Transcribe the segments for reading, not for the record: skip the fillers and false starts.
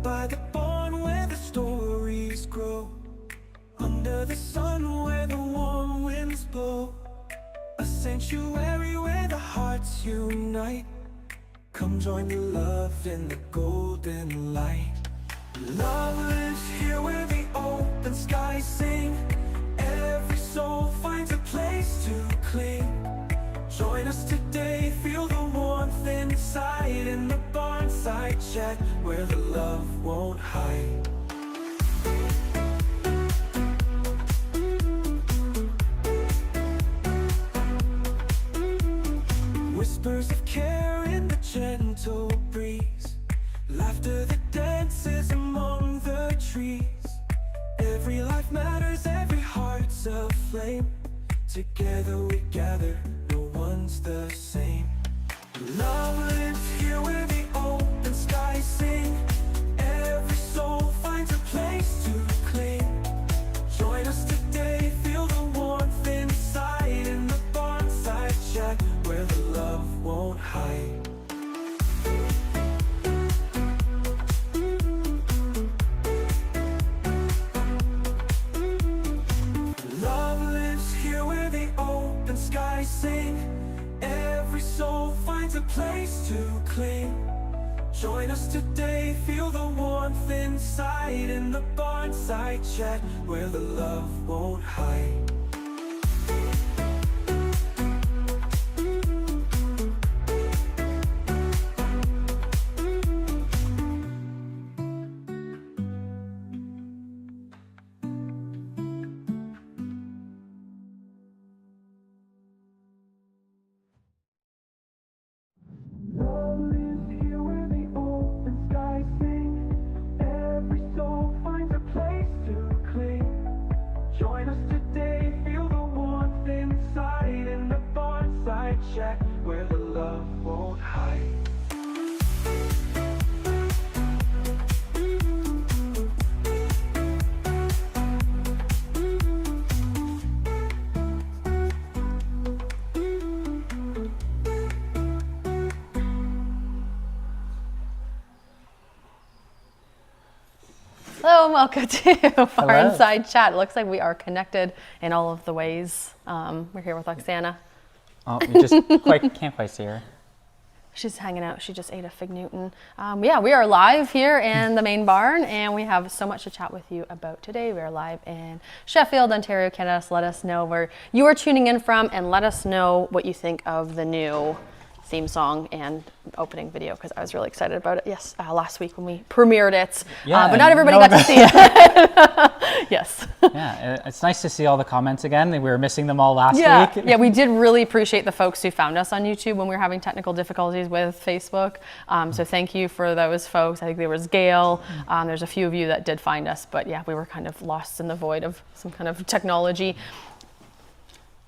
by the barn where the stories grow, under the sun where the warm winds blow, a sanctuary where the hearts unite. Come join the love in the golden light. Love lives here where the open skies sing. Every soul finds a place to cling. Join us today, feel the warmth inside, in the Barnside chat where the love won't hide. Whispers of care in the gentle breeze, laughter that dances among the trees. Every life matters, every heart's a flame. Together we gather, no one's the same. Love lives here where the open skies sing. Every soul finds a place to cling. Join us today, feel the warmth inside, in the Barnside chat where the love won't hide. Skies sing, every soul finds a place to cling. Join us today, feel the warmth inside, in the Barnside chat where the love won't hide. Chat where the love won't hide. Hello and welcome to Barnside Chat. It looks like we are connected in all of the ways. We're here with Oksana. Oh, we just can't quite see her. She's hanging out. She just ate a Fig Newton. Yeah, we are live here in the main barn, and we have so much to chat with you about today. We are live in Sheffield, Ontario, Canada. So let us know where you are tuning in from, and let us know what you think of the new theme song and opening video, because I was really excited about it. Yes, last week when we premiered it, yeah, but not everybody got to see it. Yes. Yeah, it's nice to see all the comments again. We were missing them all last week. Yeah, we did really appreciate the folks who found us on YouTube when we were having technical difficulties with Facebook. So thank you for those folks. I think there was Gail. There's a few of you that did find us, but yeah, we were kind of lost in the void of some kind of technology.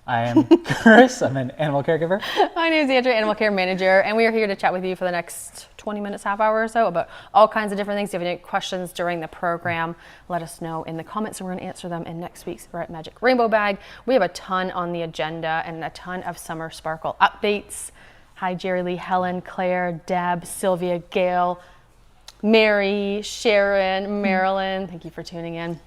I am Chris. I'm an animal caregiver. My name is Andrea, animal care manager, and we are here to chat with you for the next 20 minutes, half hour or so, about all kinds of different things. If you have any questions during the program, let us know in the comments, and we're going to answer them in next week's Red Magic Rainbow Bag. We have a ton on the agenda and a ton of Summer Sparkle updates. Hi, Jerry Lee, Helen, Claire, Deb, Sylvia, Gail, Mary, Sharon, Marilyn. Thank you for tuning in.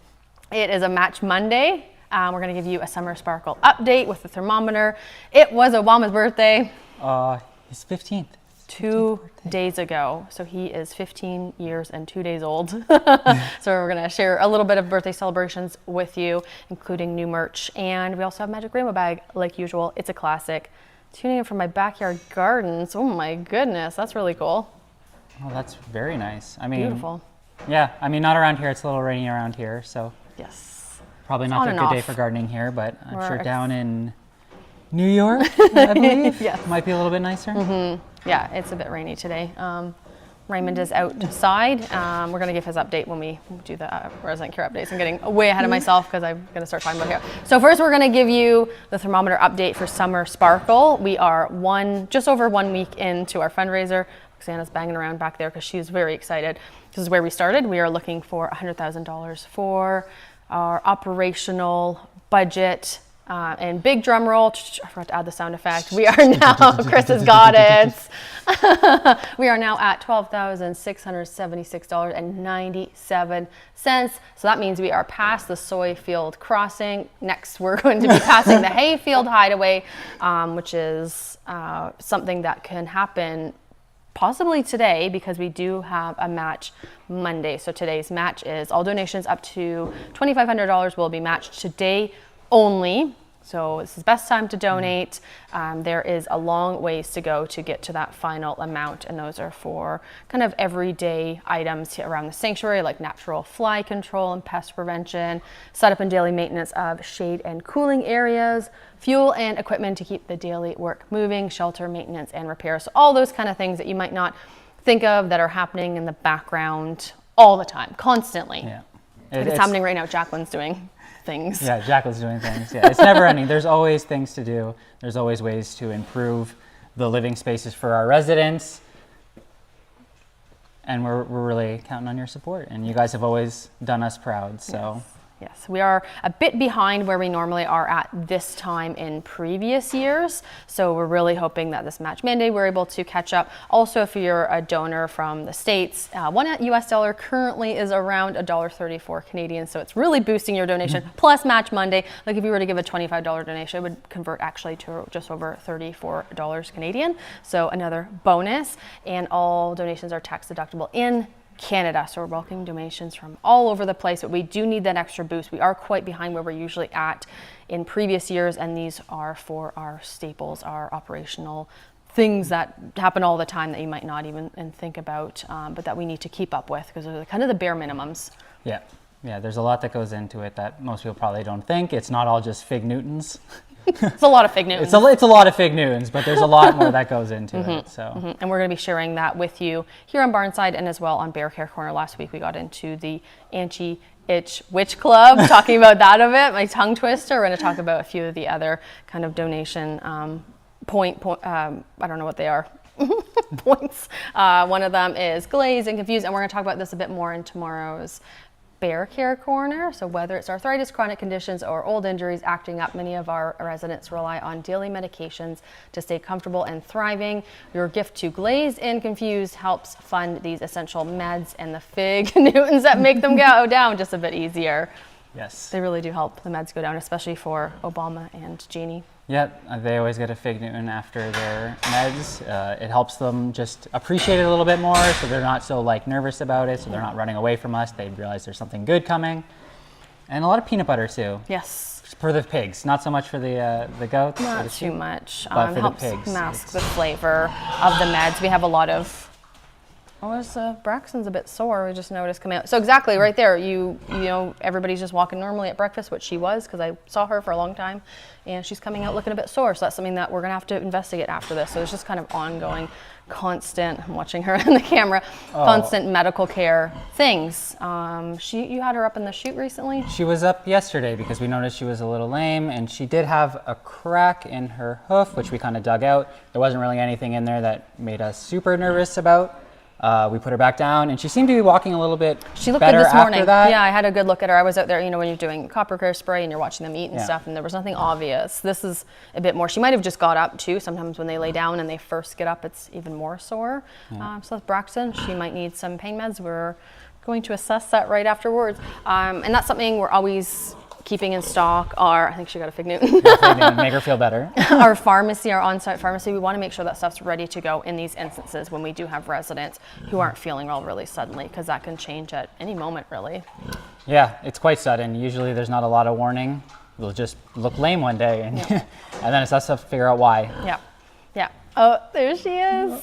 It is a Match Monday. We're going to give you a Summer Sparkle update with the thermometer. It was Obama's birthday. His 15th. 2 days ago. So he is 15 years and 2 days old. So we're going to share a little bit of birthday celebrations with you, including new merch. And we also have Magic Rainbow Bag, like usual. It's a classic. Tuning in from my backyard gardens. Oh my goodness, that's really cool. Oh, that's very nice. I mean, beautiful. Yeah, I mean, not around here. It's a little rainy around here, so. Yes. Probably not a good day for gardening here, but I'm sure down in New York, I believe, yes, might be a little bit nicer. Yeah, it's a bit rainy today. Raymond is outside. We're going to give his update when we do the resident care updates. I'm getting way ahead of myself because I'm going to start talking about here. So first, we're going to give you the thermometer update for Summer Sparkle. We are just over 1 week into our fundraiser. Oksana's banging around back there because she's very excited. This is where we started. We are looking for $100,000 for our operational budget And big drum roll, I forgot to add the sound effect. We are now, Chris has got it. We are now at $12,676.97. So that means we are past the soy field crossing. Next, we're going to be passing the hayfield hideaway, which is something that can happen possibly today because we do have a match Monday. So today's match is all donations up to $2,500 will be matched today only. So this is the best time to donate. There is a long ways to go to get to that final amount, and those are for kind of everyday items around the sanctuary, like natural fly control and pest prevention, setup and daily maintenance of shade and cooling areas, fuel and equipment to keep the daily work moving, shelter maintenance and repairs. So all those kind of things that you might not think of that are happening in the background all the time, constantly. Yeah. It's happening right now. Jacqueline's doing things. Yeah, Jacqueline's doing things. Yeah, it's never ending. There's always things to do. There's always ways to improve the living spaces for our residents. And we're really counting on your support. And you guys have always done us proud. So. Yes, we are a bit behind where we normally are at this time in previous years. So we're really hoping that this match Monday we're able to catch up. Also, if you're a donor from the States, one US dollar currently is around $1.34 Canadian. So it's really boosting your donation. Plus match Monday, like if you were to give a $25 donation, it would convert actually to just over $34 Canadian. So another bonus, and all donations are tax deductible in Canada, so we're welcoming donations from all over the place, but we do need that extra boost. We are quite behind where we're usually at in previous years, and these are for our staples, our operational things that happen all the time that you might not even think about, but that we need to keep up with because they're kind of the bare minimums. Yeah, there's a lot that goes into it that most people probably don't think. It's not all just fig Newtons. It's a lot of fig Newtons. It's a lot of fig Newtons, but there's a lot more that goes into it. So, And we're going to be sharing that with you here on Barnside and as well on Bear Care Corner. Last week we got into the Anti-Itch Witch Club, talking about that a bit, my tongue twister. We're going to talk about a few of the other kind of donation I don't know what they are. points. One of them is glaze and confused, and we're going to talk about this a bit more in tomorrow's Bear Care Corner. So whether it's arthritis, chronic conditions, or old injuries acting up, many of our residents rely on daily medications to stay comfortable and thriving. Your gift to Glaze and Confused helps fund these essential meds and the fig Newtons that make them go down just a bit easier. yes. They really do help the meds go down, especially for Obama and Jeannie. Yeah, they always get a fig Newton after their meds. It helps them just appreciate it a little bit more, so they're not so nervous about it, so they're not running away from us. They realize there's something good coming. And a lot of peanut butter too. Yes. For the pigs, not so much for the goats. Not too much. But for the helps pigs, mask the flavor of the meds. We have a lot of. Braxton's a bit sore. We just noticed coming out. So exactly right there. You know, everybody's just walking normally at breakfast, which she was because I saw her for a long time, and she's coming out looking a bit sore. So that's something that we're gonna have to investigate after this. So it's just kind of ongoing, constant. I'm watching her in the camera. Constant medical care things. You had her up in the chute recently. She was up yesterday because we noticed she was a little lame, and she did have a crack in her hoof, which we kind of dug out. There wasn't really anything in there that made us super nervous about. We put her back down, and she seemed to be walking a little bit She looked better good this morning. after that. Yeah, I had a good look at her. I was out there, when you're doing copper care spray and you're watching them eat and Yeah. stuff, and there was nothing obvious. This is a bit more. She might have just got up too. Sometimes when they lay down and they first get up, it's even more sore. So with Braxton, she might need some pain meds. We're going to assess that right afterwards. And that's something we're always keeping in stock. I think she got a fig Newton. Make her feel better. Our pharmacy, our on-site pharmacy, we want to make sure that stuff's ready to go in these instances when we do have residents who aren't feeling well really suddenly, because that can change at any moment, really. Yeah, it's quite sudden. Usually there's not a lot of warning. They'll just look lame one day, and, and then it's us to figure out why. Yeah. Oh, there she is.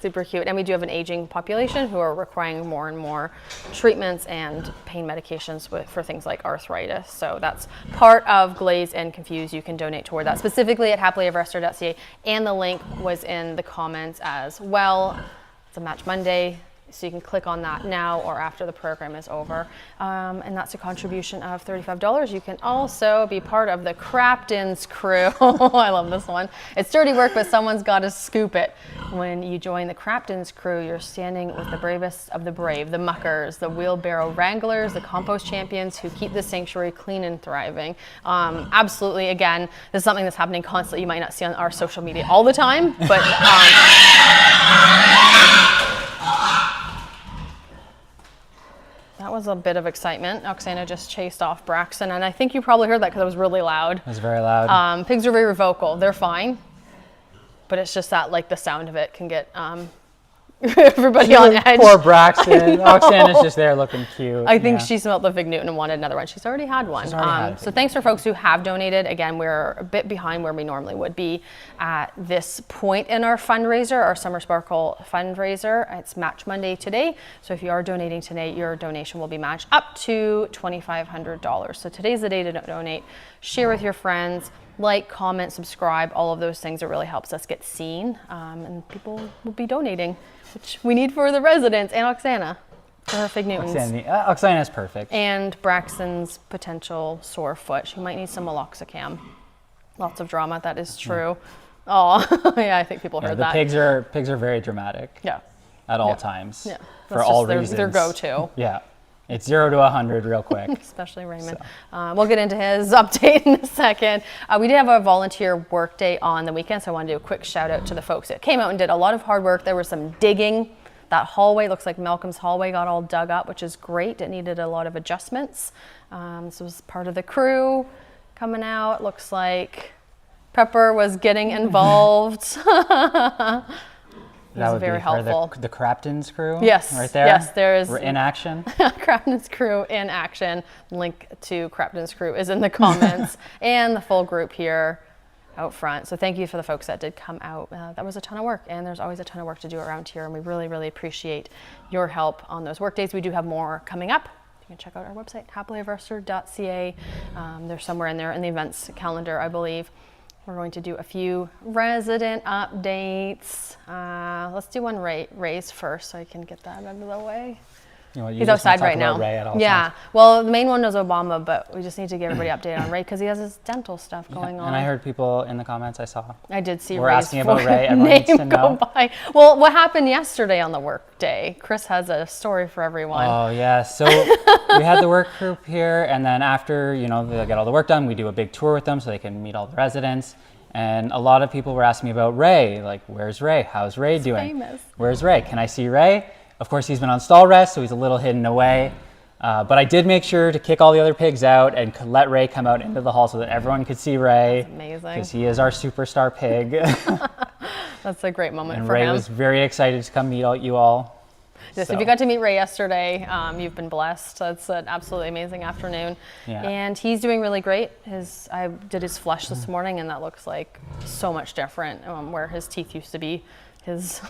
Super cute. And we do have an aging population who are requiring more and more treatments and pain medications for things like arthritis. So that's part of Glaze and Confuse. You can donate toward that, specifically at happilyeverafter.ca. And the link was in the comments as well. It's a Match Monday, so you can click on that now or after the program is over. And that's a contribution of $35. You can also be part of the Craptons crew. I love this one. It's dirty work, but someone's got to scoop it. When you join the Crafton's crew, you're standing with the bravest of the brave, the muckers, the wheelbarrow wranglers, the compost champions who keep the sanctuary clean and thriving. Absolutely, again, this is something that's happening constantly. You might not see on our social media all the time, but that was a bit of excitement. Oksana just chased off Braxton, and I think you probably heard that because it was really loud. It was very loud. Pigs are very vocal. They're fine, but it's just that like the sound of it can get everybody on edge. Poor Braxton. Oksana's just there looking cute. I think she smelled the Fig Newton and wanted another one. She's already had one. So thanks for folks who have donated. Again, we're a bit behind where we normally would be at this point in our fundraiser, our Summer Sparkle fundraiser. It's Match Monday today. So if you are donating today, your donation will be matched up to $2,500. So today's the day to donate. Share with your friends. Like, comment, subscribe, all of those things. It really helps us get seen, and people will be donating, which we need for the residents and Oksana for her Fig Newtons. Oksana's perfect. And Braxton's potential sore foot. She might need some meloxicam. Lots of drama, that is true. Oh, yeah, I think people heard that. The pigs are very dramatic. Yeah. At all times. Yeah. For all reasons. Their go-to. Yeah. It's 0 to 100 real quick. Especially Raymond. So. We'll get into his update in a second. We did have a volunteer work day on the weekend, so I want to do a quick shout out to the folks that came out and did a lot of hard work. There was some digging. That hallway looks like Malcolm's hallway got all dug up, which is great. It needed a lot of adjustments. So it was part of the crew coming out. Looks like Pepper was getting involved. That would very be helpful. For the Crafton's crew? Yes. Right there? Yes, there is. We're in action. Crafton's crew in action. Link to Crafton's crew is in the comments. And the full group here out front. So thank you for the folks that did come out. That was a ton of work, and there's always a ton of work to do around here, and we really, really appreciate your help on those work days. We do have more coming up. You can check out our website, happilyeverafter.ca. They're somewhere in there in the events calendar, I believe. We're going to do a few resident updates. Let's do one Ray's first so I can get that out of the way. He's outside right now. Yeah, well, the main one is Obama, but we just need to give everybody an update on Ray because he has his dental stuff going on. And I heard people in the comments I saw. I did see We're Ray's asking about Ray. Everyone needs to know. Go by. Well, what happened yesterday on the work day? Chris has a story for everyone. Oh, yeah. So we had the work group here, and then after, they get all the work done, we do a big tour with them so they can meet all the residents. And a lot of people were asking me about Ray. Like, where's Ray? How's Ray doing? Famous. Where's Ray? Can I see Ray? Of course, he's been on stall rest, so he's a little hidden away. But I did make sure to kick all the other pigs out and let Ray come out into the hall so that everyone could see Ray. That's amazing. Because he is our superstar pig. That's a great moment and for Ray him. was very excited to come meet you all. Yes, if you got to meet Ray yesterday, you've been blessed. That's an absolutely amazing afternoon. Yeah. And he's doing really great. I did his flush this morning, and that looks like so much different where his teeth used to be, his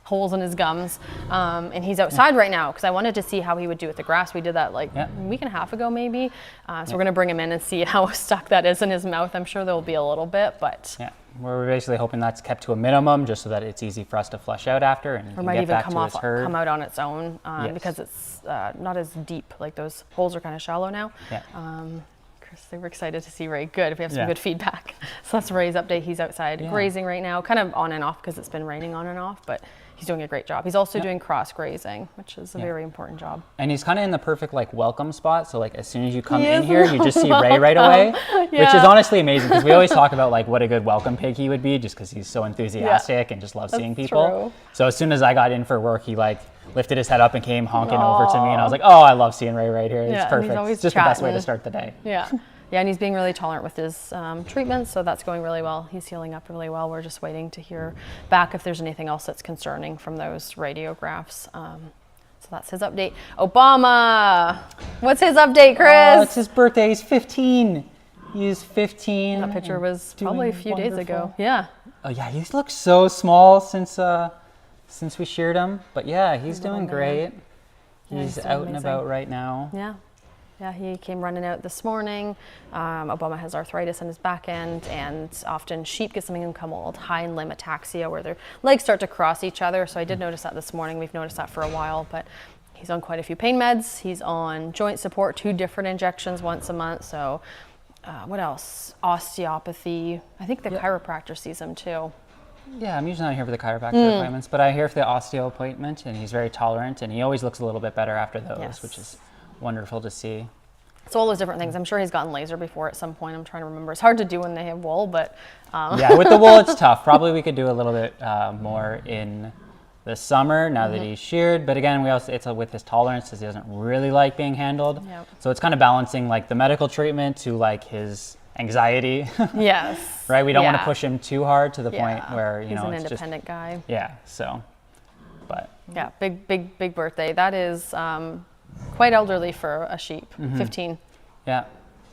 holes in his gums. And he's outside right now because I wanted to see how he would do with the grass. We did that like a week and a half ago maybe. So we're going to bring him in and see how stuck that is in his mouth. I'm sure there will be a little bit, but... Yeah. We're basically hoping that's kept to a minimum just so that it's easy for us to flush out after and or might get even back come to his herd. Come out on its own Yes. because it's not as deep. Like those holes are kind of shallow now. Yeah. Chris, they were excited to see Ray. Good, if we have some good feedback. So that's Ray's update. He's outside grazing right now, kind of on and off because it's been raining on and off, but he's doing a great job. He's also doing cross grazing, which is a very important job. And he's kind of in the perfect welcome spot. So as soon as you come in here, you just see Ray right away, which is honestly amazing because we always talk about what a good welcome pig he would be just because he's so enthusiastic and just loves seeing people. True. So as soon as I got in for work, he lifted his head up and came honking over to me, and I was like, oh, I love seeing Ray right here. It's perfect. He's it's just the best way to start the day. Yeah. Yeah, and he's being really tolerant with his treatments, so that's going really well. He's healing up really well. We're just waiting to hear back if there's anything else that's concerning from those radiographs. So that's his update. Obama! What's his update, Chris? It's his birthday. He's 15. He's 15. That picture was probably a few days ago. Yeah. Oh, yeah, he's looked so small since we sheared him. But yeah, he's doing great. He's out and about right now. Yeah. Yeah, he came running out this morning. Obama has arthritis in his back end, and often sheep get something called hind limb ataxia, where their legs start to cross each other. So I did notice that this morning. We've noticed that for a while, but he's on quite a few pain meds. He's on joint support, 2 different injections once a month. So what else? Osteopathy. I think the chiropractor sees him too. Yeah, I'm usually not here for the chiropractor appointments, but I'm here for the osteo appointment, and he's very tolerant, and he always looks a little bit better after those, Yes. which is wonderful to see. So all those different things. I'm sure he's gotten laser before at some point. I'm trying to remember. It's hard to do when they have wool, but Yeah, with the wool, it's tough. Probably we could do a little bit more in the summer now that he's sheared. But again, it's with his tolerances. He doesn't really like being handled. Yep. So it's kind of balancing like the medical treatment to like his anxiety. yes. Right? We don't want to Yeah. push him too hard to the Yeah. point where, he's you know, an it's independent guy. yeah. So, but Yeah, big birthday. That is quite elderly for a sheep. 15. yeah.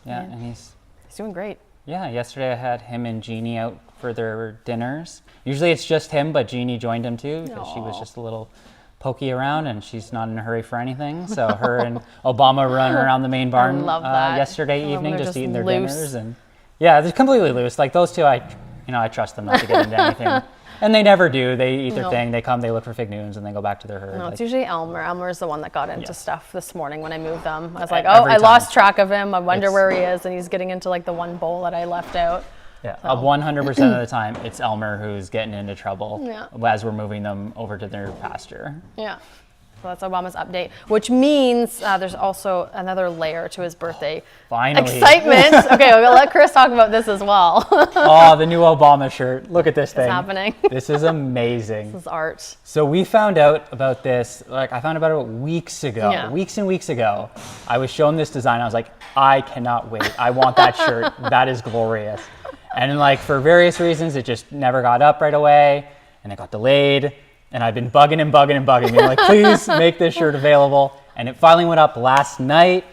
And He's doing great. yesterday I had him and Jeannie out for their dinners. Usually it's just him, but Jeannie joined him too because she was Aw. just a little pokey around and she's not in a hurry for anything. So her and Obama run around the main barn love that. yesterday Oh, evening, they're just just eating their loose. dinners, and yeah, they're completely loose. Like those two, I trust them not to get into anything, and they never do. They eat their No. thing. They come, they look for fig Newtons, and they go back to their herd. No, Like, it's usually Elmer. Elmer's the one that got into Yes. stuff this morning when I moved them. I was like, Every I lost time. track of him. I wonder It's- where he is, and he's getting into like the one bowl that I left out. yeah, 100% of the time, it's Elmer who's getting into trouble Yeah. as we're moving them over to their pasture. Yeah. So that's Obama's update, which means there's also another layer to his birthday. Finally. Excitement. Okay, we'll let Chris talk about this as well. Oh, the new Obama shirt. Look at this thing. happening. This is amazing. This is art. So we found out about this, like I found about it weeks ago, Yeah. weeks and weeks ago. I was shown this design. I was like, I cannot wait. I want that shirt. That is glorious. And then, like, for various reasons, it just never got up right away and it got delayed. And I've been bugging, being like, please make this shirt available. And it finally went up last night.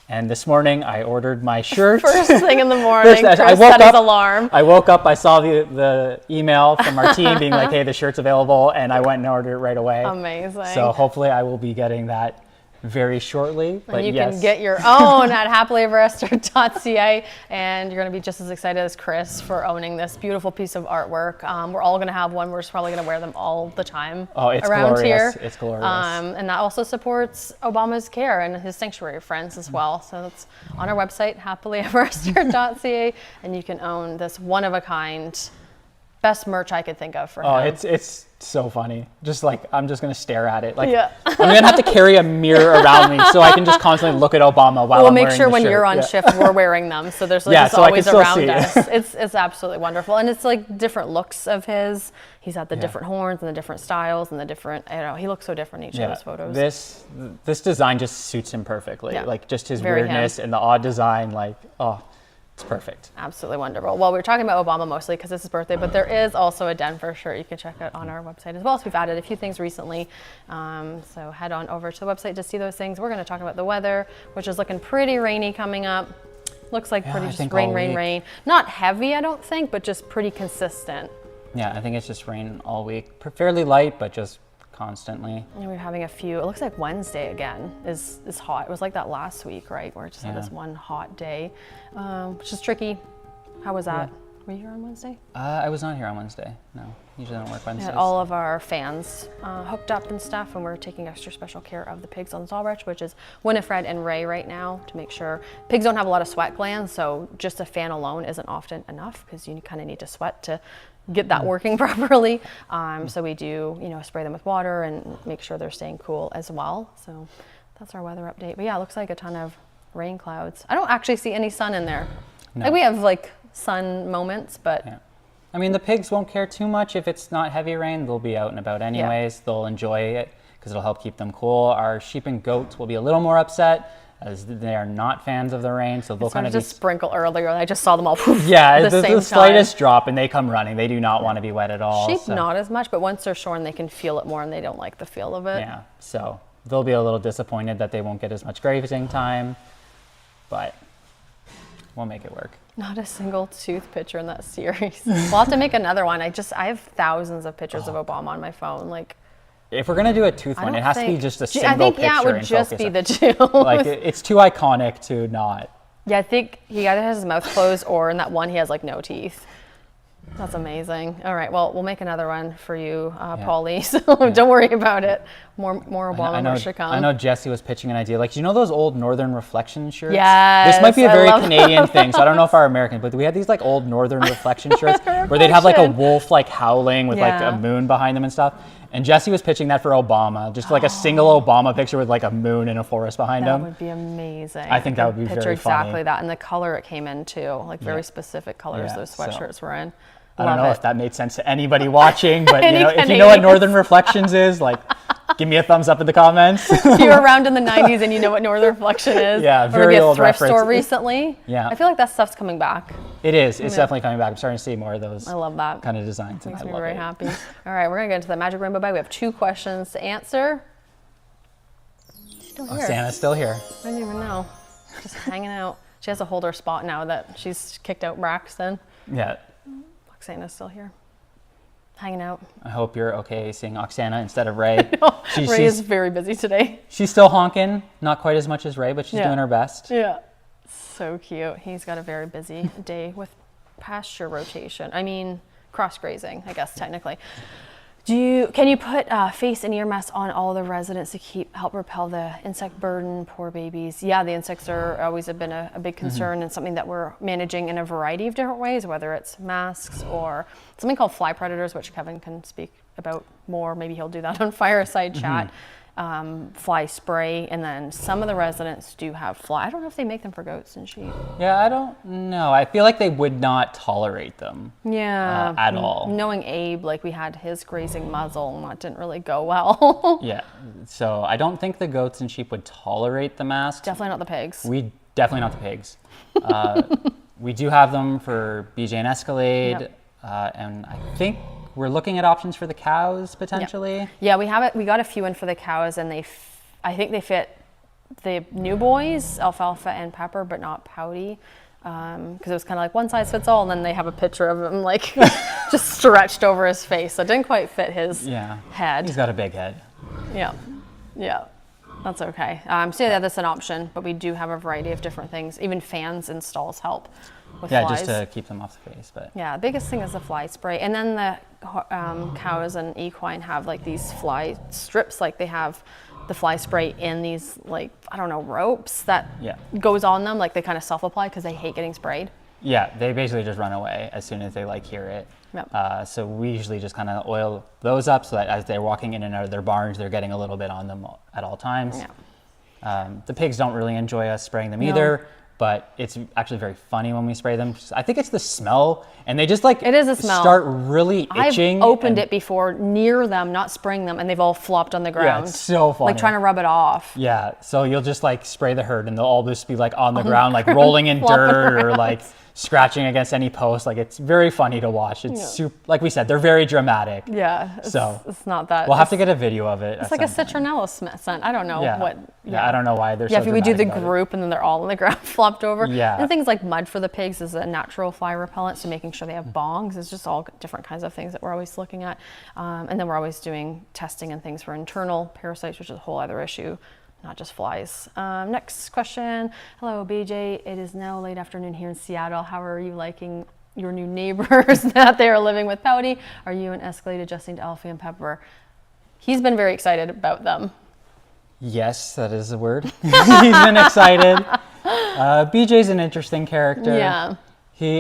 And this morning I ordered my shirt. First thing in the morning, First, Chris set his alarm. I woke up, I saw the email from our team being like, hey, the shirt's available, and I went and ordered it right away. Amazing. So hopefully I will be getting that very shortly. But And you yes, can get your own at happilyeverafter.ca, and you're going to be just as excited as Chris for owning this beautiful piece of artwork. We're all going to have one. We're just probably going to wear them all the time it's around glorious. here. It's glorious. And that also supports Obama's care and his sanctuary friends as well. So that's on our website, happilyeverafter.ca, and you can own this one-of-a-kind, best merch I could think of for Oh, him. it's so funny. Just like, I'm just going to stare at it. Like, Yeah. I'm going to have to carry a mirror around me so I can just constantly look at Obama while We'll I'm make wearing sure the when shirt. you're on Yeah. shift, we're wearing them. So there's like Yeah, just so I can always still around see. us. It's absolutely wonderful. And it's like different looks of his. He's had the Yeah. different horns and the different styles and the different, he looks so different in each of those photos. This design just suits him perfectly. Yeah. Like just his Very weirdness and the odd design, like, oh, it's perfect. Absolutely wonderful. Well, we were talking about Obama mostly because it's his birthday, but there is also a Denver shirt you can check out on our website as well. So we've added a few things recently. So head on over to the website to see those things. We're going to talk about the weather, which is looking pretty rainy coming up. Looks like Yeah, pretty I just think rain, all rain, week. rain. Not heavy, I don't think, but just pretty consistent. Yeah, I think it's just rain all week. Fairly light, but just constantly. And we're having a few. It looks like Wednesday again is hot. It was like that last week, right? Where it just had Yeah. this one hot day, which is tricky. How was that? Were you here on Wednesday? I was not here on Wednesday. No, usually I don't work We Wednesdays. had all of our fans hooked up and stuff, and we're taking extra special care of the pigs on Zollbridge, which is Winifred and Ray right now, to make sure pigs don't have a lot of sweat glands, so just a fan alone isn't often enough because you kind of need to sweat to get that working properly. So we do, spray them with water and make sure they're staying cool as well. So that's our weather update. But yeah, it looks like a ton of rain clouds. I don't actually see any sun in there. No. Like we have like sun moments, but Yeah. I mean, the pigs won't care too much if it's not heavy rain. They'll be out and about anyways. They'll enjoy it because it'll help keep them cool. Our sheep and goats will be a little more upset as they are not fans of the rain, so they'll kind started of to be sprinkle earlier, and I just saw them all poof yeah, at the same the time. slightest drop and they come running. They do not want to be wet at all. Sheep so- not as much, but once they're shorn, they can feel it more, and they don't like the feel of it. Yeah, so they'll be a little disappointed that they won't get as much grazing time, but we'll make it work. Not a single tooth picture in that series. We'll have to make another one. I have thousands of pictures of Obama on my phone. Like, If we're gonna do a tooth I one, don't it has to be think- just a I single think picture. it would and just focus be on- the two. like it's too iconic to not. Yeah, I think he either has his mouth closed or in that one he has like no teeth. That's amazing. All right, well, we'll make another one for you, Paulie. So don't worry about it. More Obama merch to come. I know Jesse was pitching an idea. Like, you know those old Northern Reflection shirts? Yes, This might be a I very love Canadian thing, so I don't know if our American, but we had these like old Northern Reflection shirts where they'd have like a wolf like howling with like a moon behind them and stuff. And Jesse was pitching that for Obama, just like a single Obama picture with like a moon in a forest behind him. That would be amazing. I think that would be Picture very funny. exactly that, and the color it came in too, like very specific colors those sweatshirts were in. I don't know if that made sense to anybody watching, but you know, if you Canadians. know what Northern Reflections is, like, give me a thumbs up in the comments. If you were around in the 90s and you know what Northern Reflection is. Yeah, or very maybe a old thrift reference. store recently. Yeah. I feel like that stuff's coming back. It is. It's definitely coming back. I'm starting to see more of those. I love that. Kind of designs. Makes and me I love very it. happy. All right, we're gonna get into the Magic Rainbow bag. We have 2 questions to answer. Still here. Santa's still here. I didn't even know. Just hanging out. She has to hold her spot now that she's kicked out Braxton. Yeah. Oksana's still here. Hanging out. I hope you're okay seeing Oksana instead of Ray. Ray is very busy today. She's still honking, not quite as much as Ray, but she's doing her best. Yeah. So cute. He's got a very busy day with pasture rotation. I mean, cross grazing, I guess, technically. Can you put face and ear masks on all the residents to help repel the insect burden? Poor babies. Yeah, the insects are always have been a big concern and something that we're managing in a variety of different ways, whether it's masks or something called fly predators, which Kevin can speak about more. Maybe he'll do that on Fireside Chat. Fly spray, and then some of the residents do have fly. I don't know if they make them for goats and sheep. Yeah, I don't know. I feel like they would not tolerate them. Yeah. At all. Knowing Abe, like we had his grazing muzzle, and that didn't really go well. Yeah. So I don't think the goats and sheep would tolerate the mask. Definitely not the pigs. Definitely not the pigs. We do have them for BJ and Escalade, and I think we're looking at options for the cows potentially. Yeah, we have it. We got a few in for the cows, and I think they fit the new boys, Alfalfa and Pepper, but not Pouty, because it was kind of like one size fits all. And then they have a picture of him like just stretched over his face, so it didn't quite fit his head. He's got a big head. Yeah, yeah. That's okay. So yeah, that's an option, but we do have a variety of different things. Even fans in stalls help with flies. Just to keep them off the face. But yeah, the biggest thing is the fly spray. And then the cows and equine have like these fly strips, like they have the fly spray in these like, I don't know, ropes that goes on them, like they kind of self-apply because they hate getting sprayed. Yeah, they basically just run away as soon as they like hear it. Yep. So we usually just kind of oil those up so that as they're walking in and out of their barns, they're getting a little bit on them at all times. Yeah. The pigs don't really enjoy us spraying them either, but it's actually very funny when we spray them. I think it's the smell, and they just like it is a smell. Start really itching. I've opened it before near them, not spraying them, and they've all flopped on the ground. Yeah, it's so funny. Like trying to rub it off. Yeah, so you'll just like spray the herd, and they'll all just be like on the ground, like rolling in dirt or like scratching against any post. Like it's very funny to watch. It's super, like we said, they're very dramatic. Yeah, it's not that. We'll have to get a video of it. It's like a citronella scent. I don't know what. Yeah, I don't know why they're so if we do the dramatic about group and then they're all on the ground flopped over. Yeah. And things like mud for the pigs is a natural fly repellent, so making sure they have bongs is just all different kinds of things that we're always looking at. And then we're always doing testing and things for internal parasites, which is a whole other issue, not just flies. Next question. Hello, BJ. It is now late afternoon here in Seattle. How are you liking your new neighbors that they are living with Pouty? Are you and Escalade adjusting to Alfie and Pepper? He's been very excited about them. Yes, that is a word. He's been excited. BJ's an interesting character. Yeah.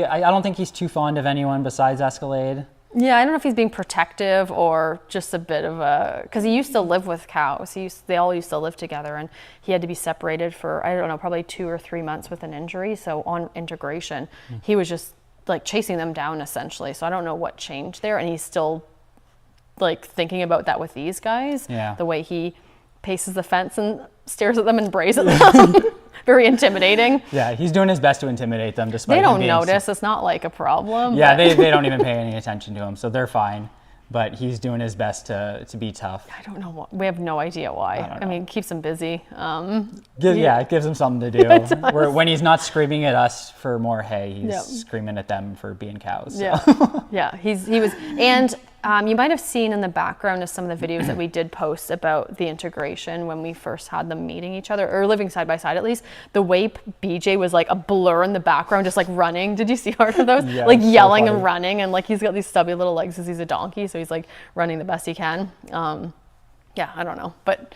I don't think he's too fond of anyone besides Escalade. Yeah, I don't know if he's being protective or just a bit of because he used to live with cows. They all used to live together, and he had to be separated for, I don't know, probably 2 or 3 months with an injury. So on integration, he was just like chasing them down essentially. So I don't know what changed there, and he's still like thinking about that with these guys. Yeah. The way he paces the fence and stares at them and brays at them. Very intimidating. Yeah, he's doing his best to intimidate them despite They him don't being notice. It's not like a problem. Yeah, but they don't even pay any attention to him, so they're fine. But he's doing his best to be tough. I don't know. We have no idea why. I mean, it keeps him busy. It gives him something to do. When he's not screaming at us for more hay, he's screaming at them for being cows. So. Yeah, yeah. He was, and You might have seen in the background of some of the videos that we did post about the integration when we first had them meeting each other, or living side by side at least. The way BJ was like a blur in the background, just like running. Did you see part of those? Yeah, like so yelling funny. and running, and like he's got these stubby little legs because he's a donkey, so he's like running the best he can. Yeah, I don't know, but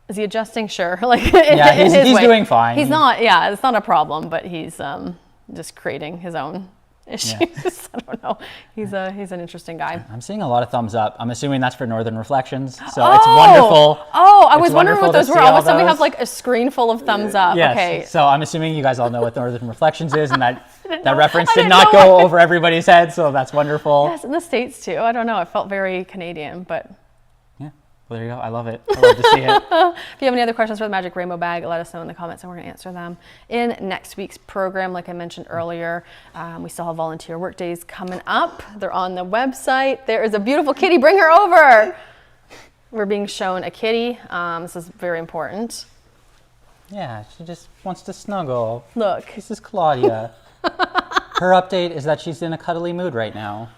is he adjusting? Sure. Like Yeah, in his he's way. doing fine. He's not. Yeah, it's not a problem, but he's just creating his own issues. I don't know. He's an interesting guy. I'm seeing a lot of thumbs up. I'm assuming that's for Northern Reflections. So it's wonderful. Oh, I was It's wondering what wonderful to those were. see All of all a sudden we those. have like a screen full of thumbs up. Yes. Okay. So I'm assuming you guys all know what Northern Reflections is, and that reference I did didn't not know go what- over everybody's head. So that's wonderful. Yes, in the States too. I don't know. It felt very Canadian, but Yeah. Well, there you go. I love it. I love to see it. if you have any other questions for the Magic Rainbow Bag, let us know in the comments and we're going to answer them in next week's program. Like I mentioned earlier, we still have volunteer work days coming up. They're on the website. There is a beautiful kitty. Bring her over. We're being shown a kitty. This is very important. Yeah, she just wants to snuggle. Look. This is Claudia. Her update is that she's in a cuddly mood right now.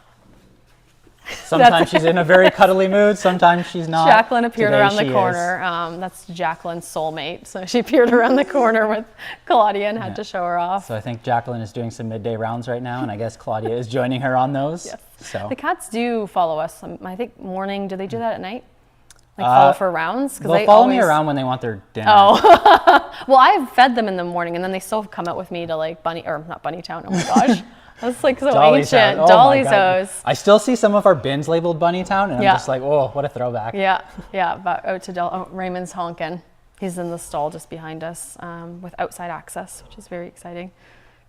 Sometimes she's in a very cuddly mood, sometimes she's not. Jacqueline appeared Today around the she is. corner. That's Jacqueline's soulmate. So she appeared around the corner with Claudia and had to show her off. So I think Jacqueline is doing some midday rounds right now, and I guess Claudia is joining her on those. Yes. So The cats do follow us. I think morning. Do they do that at night? Like follow for rounds? 'Cause they'll they follow me always- around when they want their dinner. Oh, well, I've fed them in the morning, and then they still come out with me to like not Bunny Town. Oh my gosh, that's like so Dolly's ancient. House. Oh my Dolly's God. house. I still see some of our bins labeled Bunny Town, and Yeah. I'm just like, oh, what a throwback. Yeah, but out to Raymond's honking. He's in the stall just behind us with outside access, which is very exciting.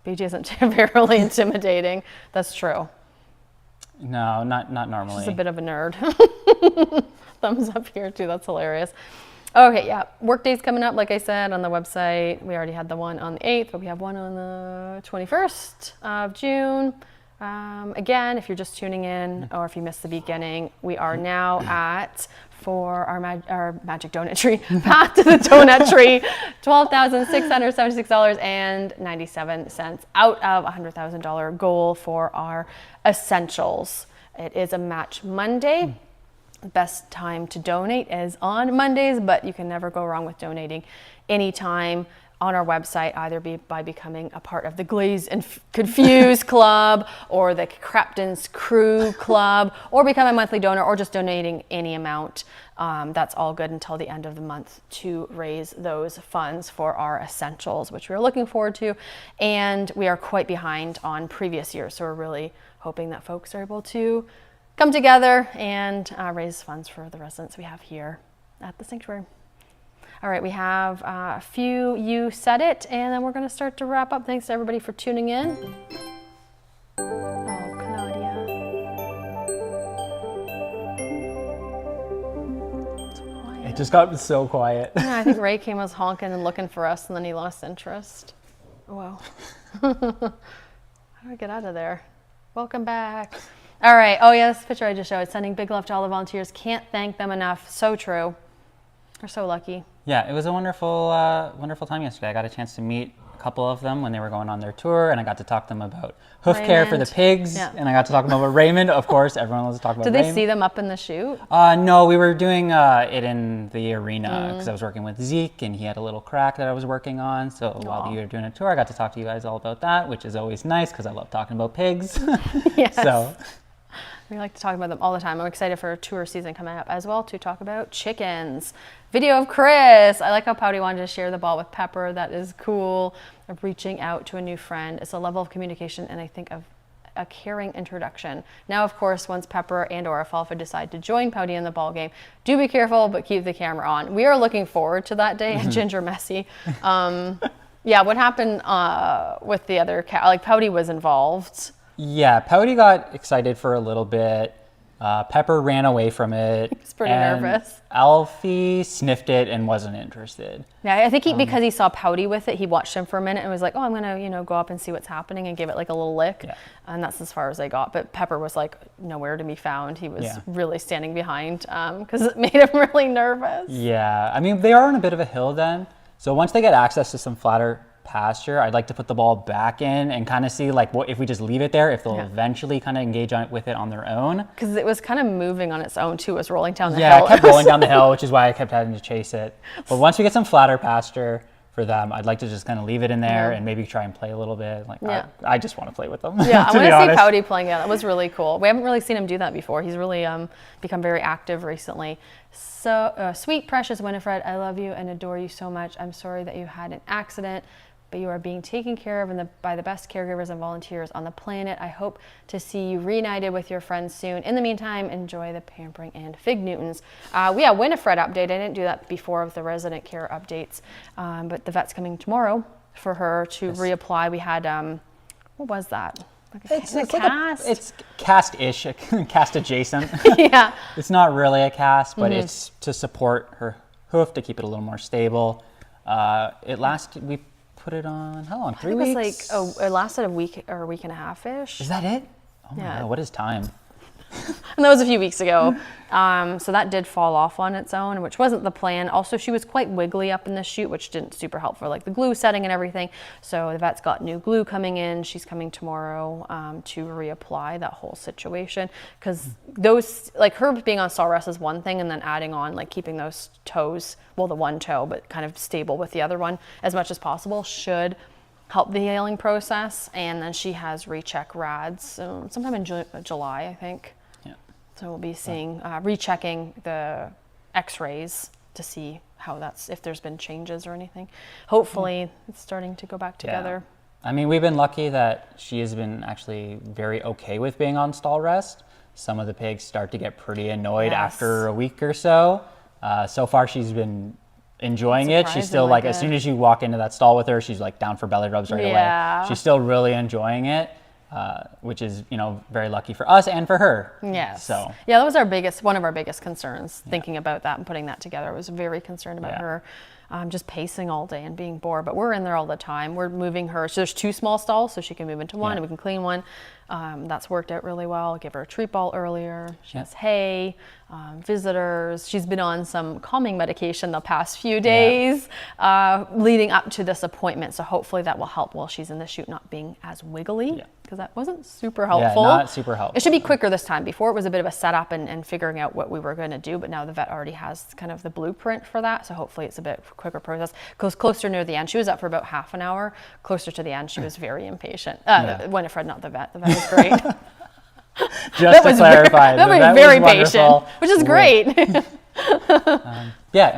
BJ isn't terribly intimidating. That's true. No, not normally. He's a bit of a nerd. Thumbs up here too. That's hilarious. Okay, yeah. Workday's coming up, like I said, on the website. We already had the one on the 8th, but we have one on the 21st of June. Again, if you're just tuning in or if you missed the beginning, we are now at, for our Magic Donut Tree, Path to the Donut Tree, $12,676.97 out of a $100,000 goal for our essentials. It is a match Monday. Best time to donate is on Mondays, but you can never go wrong with donating anytime on our website, either by becoming a part of the Glazed and Confused Club or the Crapton's Crew Club, or become a monthly donor, or just donating any amount. That's all good until the end of the month to raise those funds for our essentials, which we're looking forward to. And we are quite behind on previous years, so we're really hoping that folks are able to come together and raise funds for the residents we have here at the sanctuary. All right, we have a few You Said It, and then we're going to start to wrap up. Thanks to everybody for tuning in. Oh, Claudia. It's quiet. It just got so quiet. Yeah, I think Ray came was honking and looking for us, and then he lost interest. Oh, wow. How do I get out of there? Welcome back. All right. Oh, yeah, this picture I just showed. Sending big love to all the volunteers. Can't thank them enough. So true. We're so lucky. Yeah, it was a wonderful, wonderful time yesterday. I got a chance to meet a couple of them when they were going on their tour, and I got to talk to them about hoof care for the Raymond. pigs, Yeah. and I got to talk to them about Raymond. Of course, everyone loves to talk about Did Raymond. they see them up in the chute? No, we were doing it in the arena because I was working with Zeke, and he had a little crack that I was working on. So while you were doing a tour, I got to talk to you guys all about that, which is always nice because I love talking about pigs. Yes. So We like to talk about them all the time. I'm excited for tour season coming up as well to talk about chickens. Video of Chris. I like how Pouty wanted to share the ball with Pepper. That is cool. Of reaching out to a new friend. It's a level of communication, and I think of a caring introduction. Now, of course, once Pepper and or Alfalfa decide to join Pouty in the ball game, do be careful, but keep the camera on. We are looking forward to that day at Ginger Messy. Yeah, what happened with the other cat? Like Pouty was involved. yeah, Pouty got excited for a little bit. Pepper ran away from it. He's pretty nervous. Alfie sniffed it and wasn't interested. Yeah, I think because he saw Pouty with it, he watched him for a minute and was like, oh, I'm going to, go up and see what's happening, and give it like a little lick. Yeah. And that's as far as I got. But Pepper was like nowhere to be found. He was Yeah. really standing behind because it made him really nervous. Yeah, I mean, they are on a bit of a hill then. So once they get access to some flatter pasture, I'd like to put the ball back in and kind of see like what if we just leave it there, if they'll eventually kind of engage with it on their own. Because it was kind of moving on its own too. It was rolling down the hill. Yeah, it kept rolling down the hill, which is why I kept having to chase it. But once we get some flatter pasture for them, I'd like to just kind of leave it in there and maybe try and play a little bit. Like I just want to play with them. Yeah, I to want be to see honest. Pouty playing. Yeah, that was really cool. We haven't really seen him do that before. He's really become very active recently. So sweet, precious Winifred, I love you and adore you so much. I'm sorry that you had an accident, but you are being taken care of by the best caregivers and volunteers on the planet. I hope to see you reunited with your friends soon. In the meantime, enjoy the pampering and Fig Newtons. Winifred update. I didn't do that before with the resident care updates, but the vet's coming tomorrow for her to reapply. We had, what was that? It's cast-ish, cast adjacent. Yeah. It's not really a cast, but it's to support her hoof to keep it a little more stable. We put it on, how long? 3 weeks? It lasted a week or a week and a half-ish. Is that it? Oh my Yeah. God, what is time? And that was a few weeks ago. So that did fall off on its own, which wasn't the plan. Also, she was quite wiggly up in the chute, which didn't super help for like the glue setting and everything. So the vet's got new glue coming in. She's coming tomorrow to reapply that whole situation. Because those, like her being on stall rest is one thing, and then adding on like keeping those toes, well, the one toe, but kind of stable with the other one as much as possible should help the healing process. And then she has recheck rads sometime in July, I think. So we'll be seeing, rechecking the x-rays to see if there's been changes or anything. Hopefully it's starting to go back together. I mean, we've been lucky that she has been actually very okay with being on stall rest. Some of the pigs start to get pretty annoyed after a week or so. So far she's been enjoying it. She's still like, as soon as you walk into that stall with her, she's like down for belly rubs right away. She's still really enjoying it. Which is, very lucky for us and for her. Yes. So yeah, that was one of our biggest concerns. Thinking about that and putting that together, I was very concerned about her just pacing all day and being bored. But we're in there all the time. We're moving her. So there's 2 small stalls, so she can move into one and we can clean one. That's worked out really well. Give her a treat ball earlier. She has hay, visitors. She's been on some calming medication the past few days leading up to this appointment. So hopefully that will help while she's in the chute not being as wiggly. Because that wasn't super helpful. Yeah, not super helpful. It should be quicker this time. Before it was a bit of a setup and figuring out what we were going to do, but now the vet already has kind of the blueprint for that. So hopefully it's a bit quicker process. Because closer near the end, she was up for about half an hour. Closer to the end, she was very impatient. Winifred, not the vet. The vet was great. Just to clarify, that was very patient, which is great. And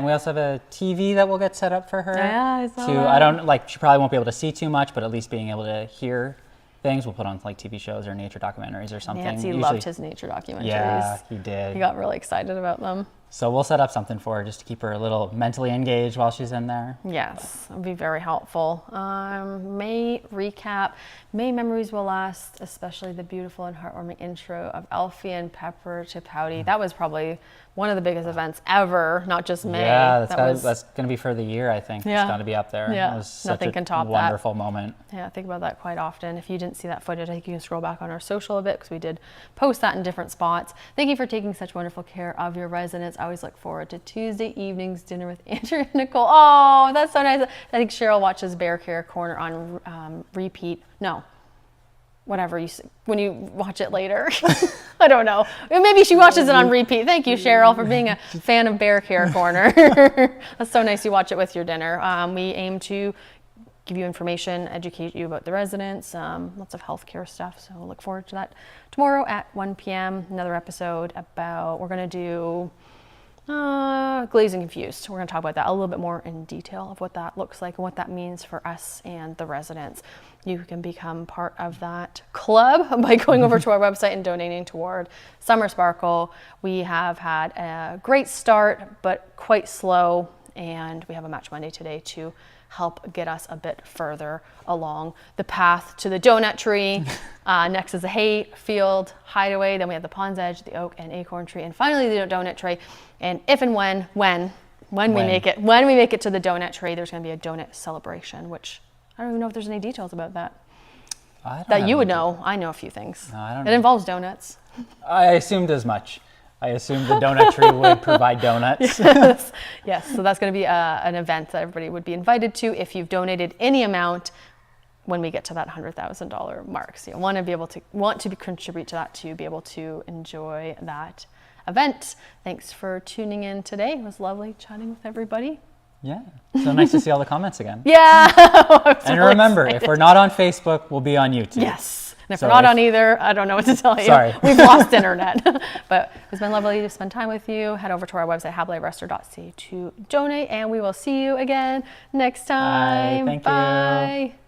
we also have a TV that will get set up for her. Yeah, I saw that. She probably won't be able to see too much, but at least being able to hear things. We'll put on like TV shows or nature documentaries or something. Nancy loved his nature documentaries. Yeah, he did. He got really excited about them. So we'll set up something for her just to keep her a little mentally engaged while she's in there. Yes, it'll be very helpful. May recap. May memories will last, especially the beautiful and heartwarming intro of Elfie and Pepper to Pouty. That was probably one of the biggest events ever, not just May. Yeah, that's going to be for the year, I think. Yeah. It's got to be up there. Yeah, it was such nothing can top wonderful moment. Yeah, I think about that quite often. If you didn't see that footage, I think you can scroll back on our social a bit because we did post that in different spots. Thank you for taking such wonderful care of your residents. I always look forward to Tuesday evenings dinner with Andrew and Nicole. Oh, that's so nice. I think Cheryl watches Bear Care Corner on repeat. No. Whatever when you watch it later. I don't know. Maybe she watches it on repeat. Thank you, Cheryl, for being a fan of Bear Care Corner. That's so nice you watch it with your dinner. We aim to give you information, educate you about the residents, lots of healthcare stuff. So we'll look forward to that tomorrow at 1 p.m. Another episode we're going to do Glazed and Confused. We're going to talk about that a little bit more in detail of what that looks like and what that means for us and the residents. You can become part of that club by going over to our website and donating toward Summer Sparkle. We have had a great start, but quite slow, and we have a Match Monday today to help get us a bit further along the path to the donut tree. Next is the hay field hideaway. Then we have the pond's edge, the oak and acorn tree, and finally the donut tree. And if and when we make it to the donut tree, there's going to be a donut celebration, which I don't even know if there's any details about that. That you would know. I know a few things. No, I don't It involves donuts. I assumed as much. I assume the donut tree would provide donuts. Yes, so that's going to be an event that everybody would be invited to if you've donated any amount when we get to that $100,000 mark. So you want to contribute to that to be able to enjoy that event. Thanks for tuning in today. It was lovely chatting with everybody. Yeah, so nice to see all the comments again. Yeah. And remember, if we're not on Facebook, we'll be on YouTube. Yes. And if we're not on either, I don't know what to tell you. Sorry. We've lost internet. But it's been lovely to spend time with you. Head over to our website, happilifewrestler.ca to donate, and we will see you again next time. Bye. Thank you. Bye.